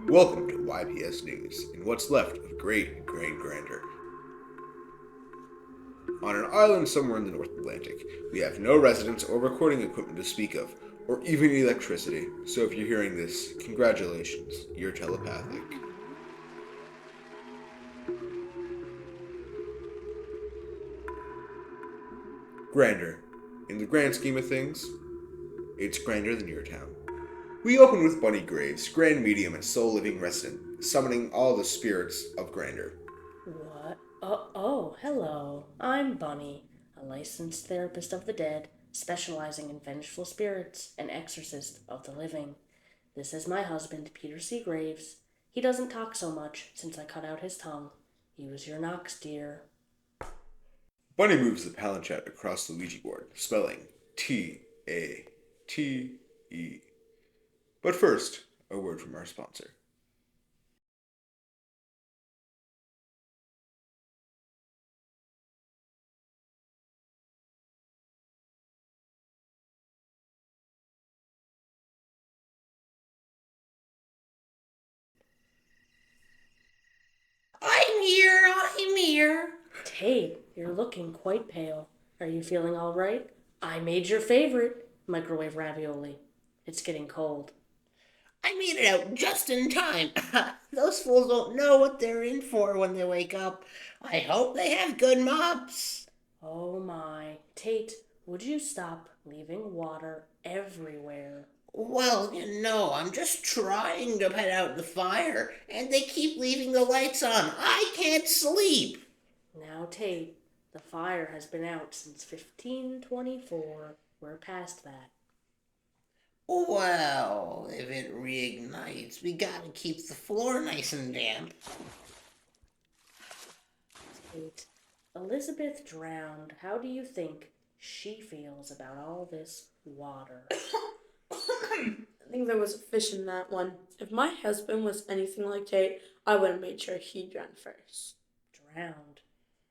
Welcome to YPS News, in what's left of great grandeur. On an island somewhere in the North Atlantic, we have no residents or recording equipment to speak of, or even electricity, so if you're hearing this, congratulations, you're telepathic. Grandeur. In the grand scheme of things, it's grander than your town. We open with Bunny Graves, grand medium and soul living resident, summoning all the spirits of grandeur. What? Oh, hello. I'm Bunny, a licensed therapist of the dead, specializing in vengeful spirits and exorcist of the living. This is my husband, Peter C. Graves. He doesn't talk so much since I cut out his tongue. Use your knocks, dear. Bunny moves the palanquet across the Ouija board, spelling T-A-T-E. But first, a word from our sponsor. I'm here. Tate, you're looking quite pale. Are you feeling all right? I made your favorite, microwave ravioli. It's getting cold. I made it out just in time. Those fools don't know what they're in for when they wake up. I hope they have good mops. Oh my. Tate, would you stop leaving water everywhere? Well, I'm just trying to put out the fire, and they keep leaving the lights on. I can't sleep. Now, Tate, the fire has been out since 1524. We're past that. Well, if it reignites, we gotta keep the floor nice and damp. Tate, Elizabeth drowned. How do you think she feels about all this water? I think there was a fish in that one. If my husband was anything like Tate, I would have made sure he drowned first. Drowned?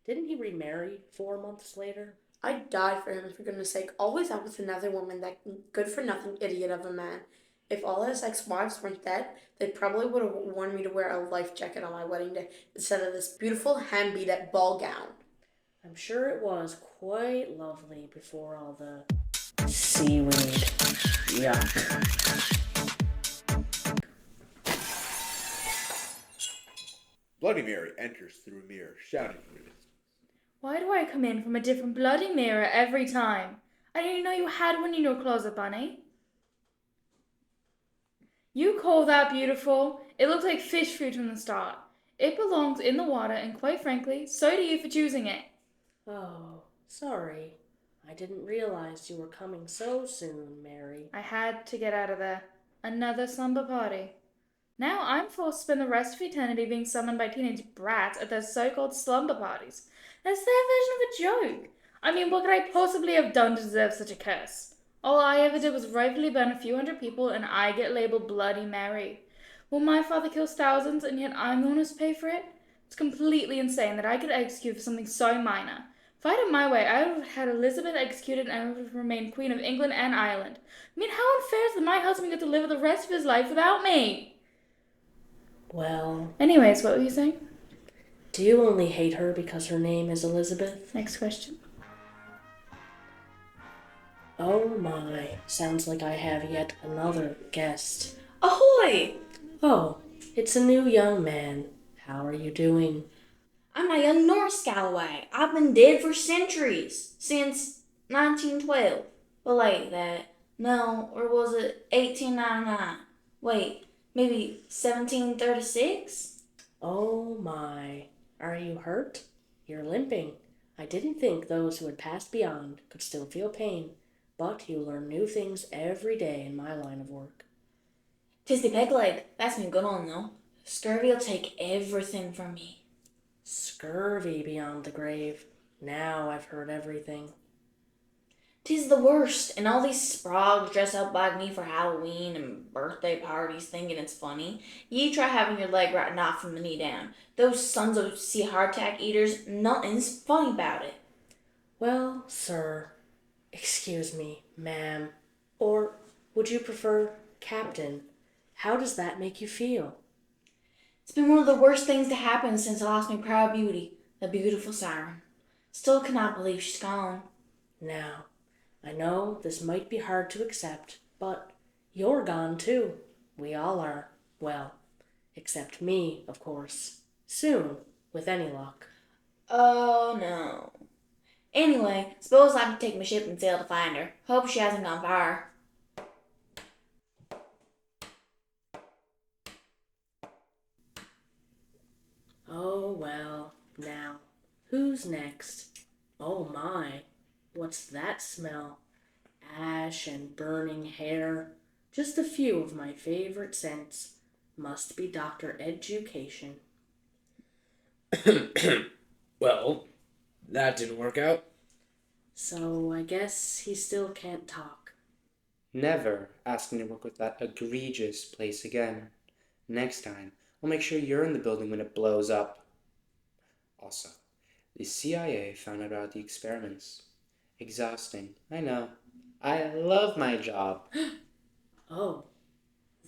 Didn't he remarry 4 months later? I'd die for him, for goodness sake. Always out with another woman, that good-for-nothing idiot of a man. If all his ex-wives weren't dead, they probably would have warned me to wear a life jacket on my wedding day instead of this beautiful hand-beat-up ball gown. I'm sure it was quite lovely before all the seaweed. Yuck. Bloody Mary enters through a mirror, shouting from a distance. Why do I come in from a different bloody mirror every time? I didn't even know you had one in your closet, Bunny. You call that beautiful? It looks like fish food from the start. It belongs in the water, and quite frankly, so do you for choosing it. Oh, sorry. I didn't realize you were coming so soon, Mary. I had to get out of there. Another slumber party. Now I'm forced to spend the rest of eternity being summoned by teenage brats at their so-called slumber parties. That's their version of a joke. I mean, what could I possibly have done to deserve such a curse? All I ever did was rightfully burn a few hundred people, and I get labeled Bloody Mary. Well, my father kills thousands, and yet I'm the one who's to pay for it? It's completely insane that I get executed for something so minor. If I had it my way, I would have had Elizabeth executed and I would have remained Queen of England and Ireland. I mean, how unfair is that my husband get to live the rest of his life without me? Well, Anyways, what were you saying? do you only hate her because her name is Elizabeth? Next question. Oh my, sounds like I have yet another guest. Ahoy! Oh, it's a new young man. How are you doing? I'm a young Norse Galloway. I've been dead for centuries, since 1912. Well, like that. No, or was it 1899? Wait, maybe 1736? Oh my, are you hurt? You're limping. I didn't think those who had passed beyond could still feel pain, but you learn new things every day in my line of work. 'Tis the peg leg. That's me good on, though. Scurvy'll take everything from me. Scurvy beyond the grave. Now I've heard everything. 'Tis the worst, and all these sprogs dress up like me for Halloween and birthday parties thinking it's funny. Ye try having your leg right off from the knee down. Those sons of sea hardtack eaters, nothing's funny about it. Well, sir, excuse me, ma'am, or would you prefer captain? How does that make you feel? It's been one of the worst things to happen since I lost my proud beauty, the beautiful siren. Still cannot believe she's gone. Now, I know this might be hard to accept, but you're gone too. We all are. Well, except me, of course. Soon, with any luck. Oh no. Anyway, suppose I have to take my ship and sail to find her. Hope she hasn't gone far. Oh, well, now, who's next? Oh my, what's that smell? Ash and burning hair. Just a few of my favorite scents. Must be Dr. Education. Well, that didn't work out. So I guess he still can't talk. Never ask me to work with that egregious place again. Next time, I'll make sure you're in the building when it blows up. Also, the CIA found out about the experiments. Exhausting, I know. I love my job. Oh,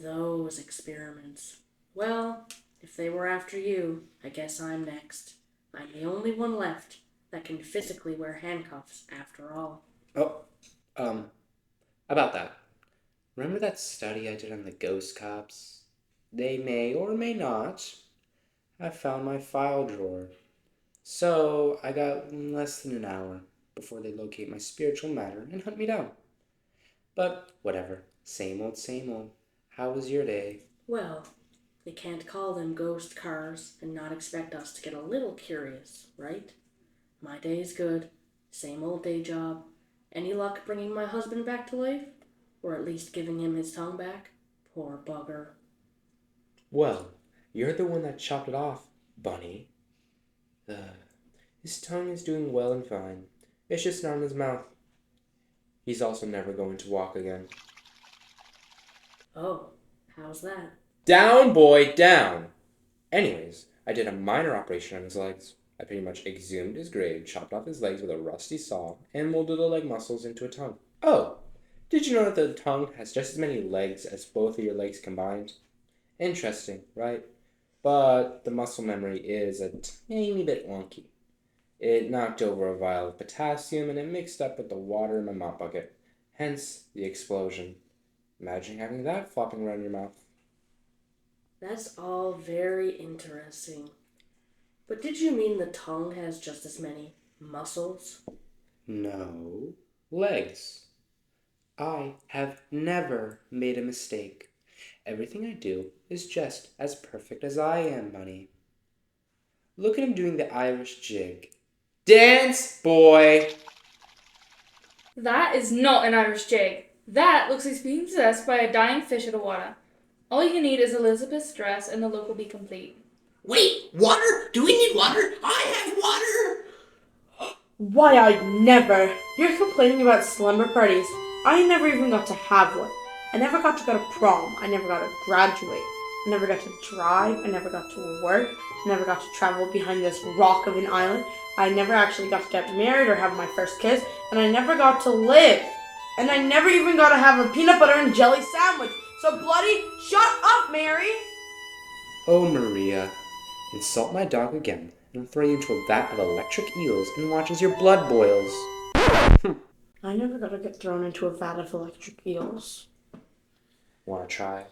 those experiments. Well, if they were after you, I guess I'm next. I'm the only one left that can physically wear handcuffs after all. Oh, about that. Remember that study I did on the ghost cops? They may or may not have found my file drawer. So I got less than an hour before they locate my spiritual matter and hunt me down. But whatever, same old, same old. How was your day? Well, they can't call them ghost cars and not expect us to get a little curious, right? My day's good. Same old day job. Any luck bringing my husband back to life? Or at least giving him his tongue back? Poor bugger. Well, you're the one that chopped it off, Bunny. His tongue is doing well and fine. It's just not in his mouth. He's also never going to walk again. Oh, how's that? Down, boy, down! Anyways, I did a minor operation on his legs. I pretty much exhumed his grave, chopped off his legs with a rusty saw, and molded the leg muscles into a tongue. Oh, did you know that the tongue has just as many legs as both of your legs combined? Interesting, right? But the muscle memory is a tiny bit wonky. It knocked over a vial of potassium and it mixed up with the water in my mop bucket. Hence the explosion. Imagine having that flopping around your mouth. That's all very interesting. But did you mean the tongue has just as many muscles? No, legs. I have never made a mistake. Everything I do is just as perfect as I am, Bunny. Look at him doing the Irish jig. Dance, boy! That is not an Irish jig. That looks like he's being possessed by a dying fish out of water. All you need is Elizabeth's dress and the look will be complete. Wait, water? Do we need water? I have water! Why, I never. You're complaining about slumber parties. I never even got to have one. I never got to go to prom. I never got to graduate. I never got to drive. I never got to work. I never got to travel behind this rock of an island. I never actually got to get married or have my first kiss. And I never got to live. And I never even got to have a peanut butter and jelly sandwich. So bloody shut up, Mary! Oh, Maria, insult my dog again, and I'll throw you into a vat of electric eels and watch as your blood boils. I never got to get thrown into a vat of electric eels. Wanna try?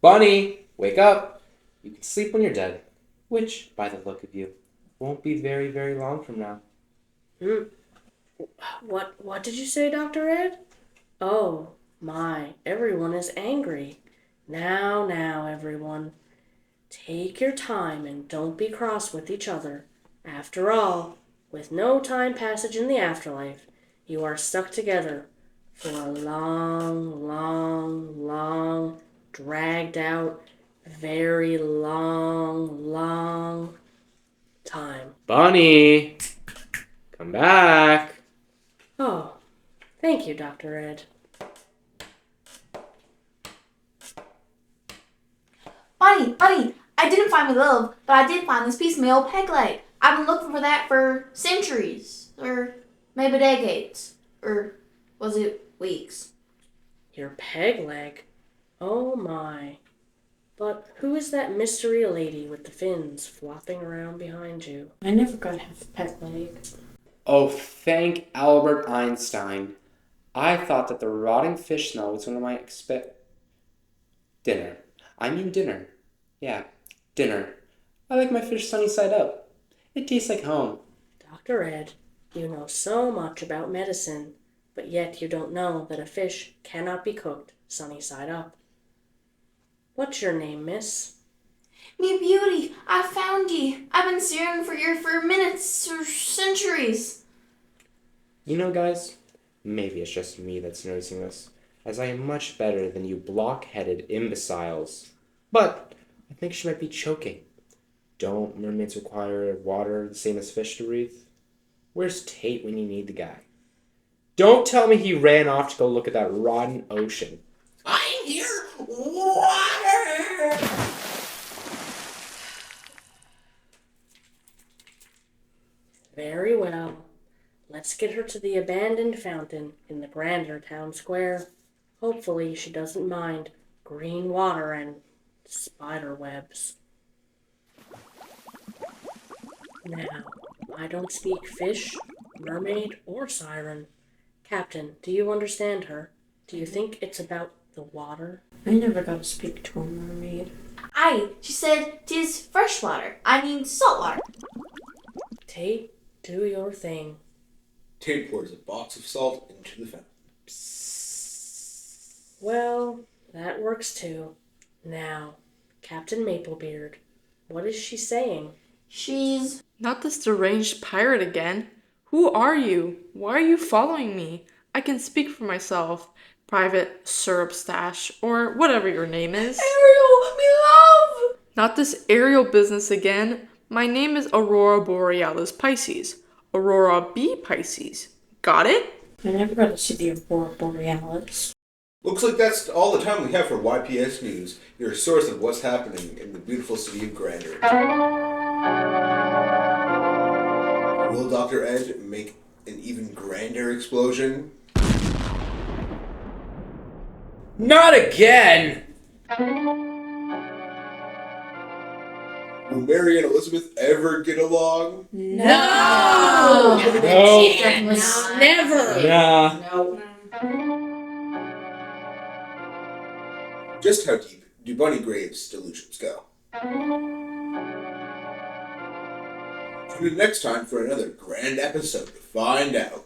Bunny, wake up! You can sleep when you're dead, which, by the look of you, won't be very, very long from now. What did you say, Dr. Ed? Oh, my, everyone is angry. Now, everyone. Take your time and don't be cross with each other. After all, with no time passage in the afterlife, you are stuck together for a long, dragged out, very long time. Bunny! Come back! Oh, thank you, Dr. Ed. Bunny, I didn't find my love, but I did find this piece of my old peg leg. I've been looking for that for centuries, or maybe decades, or was it weeks? Your peg leg? Oh my. But who is that mystery lady with the fins flopping around behind you? I never got half a pet leg. Oh, thank Albert Einstein. I thought that the rotting fish smell was one of my dinner. I mean dinner. Yeah, dinner. I like my fish sunny side up. It tastes like home. Dr. Ed, you know so much about medicine, but yet you don't know that a fish cannot be cooked sunny side up. What's your name, miss? Me beauty, I found ye. I've been searching for you for minutes or centuries. You know, guys, maybe it's just me that's noticing this, as I am much better than you block-headed imbeciles. But I think she might be choking. Don't mermaids require water the same as fish to breathe? Where's Tate when you need the guy? Don't tell me he ran off to go look at that rotten ocean. I'm here! Water! Very well. Let's get her to the abandoned fountain in the grander town square. Hopefully she doesn't mind green water and spider webs. Now, I don't speak fish, mermaid, or siren. Captain, do you understand her? Do you think it's about the water? I never got to speak to a mermaid. Aye, she said 'tis fresh water. I mean salt water. Tate, do your thing. Tate pours a box of salt into the fountain. Well, that works too. Now, Captain Maplebeard, what is she saying? She's... Not this deranged pirate again. Who are you? Why are you following me? I can speak for myself. Private Syrup Stash, or whatever your name is. Ariel, me love! Not this aerial business again. My name is Aurora Borealis Pisces. Aurora B. Pisces. Got it? I never got to see the Aurora Borealis. Looks like that's all the time we have for YPS News, your source of what's happening in the beautiful city of Grander. Will Dr. Ed make an even grander explosion? Not again! Will Mary and Elizabeth ever get along? No! No. Never! Nah. No. Just how deep do Bunny Graves' delusions go? Tune in next time for another grand episode to find out.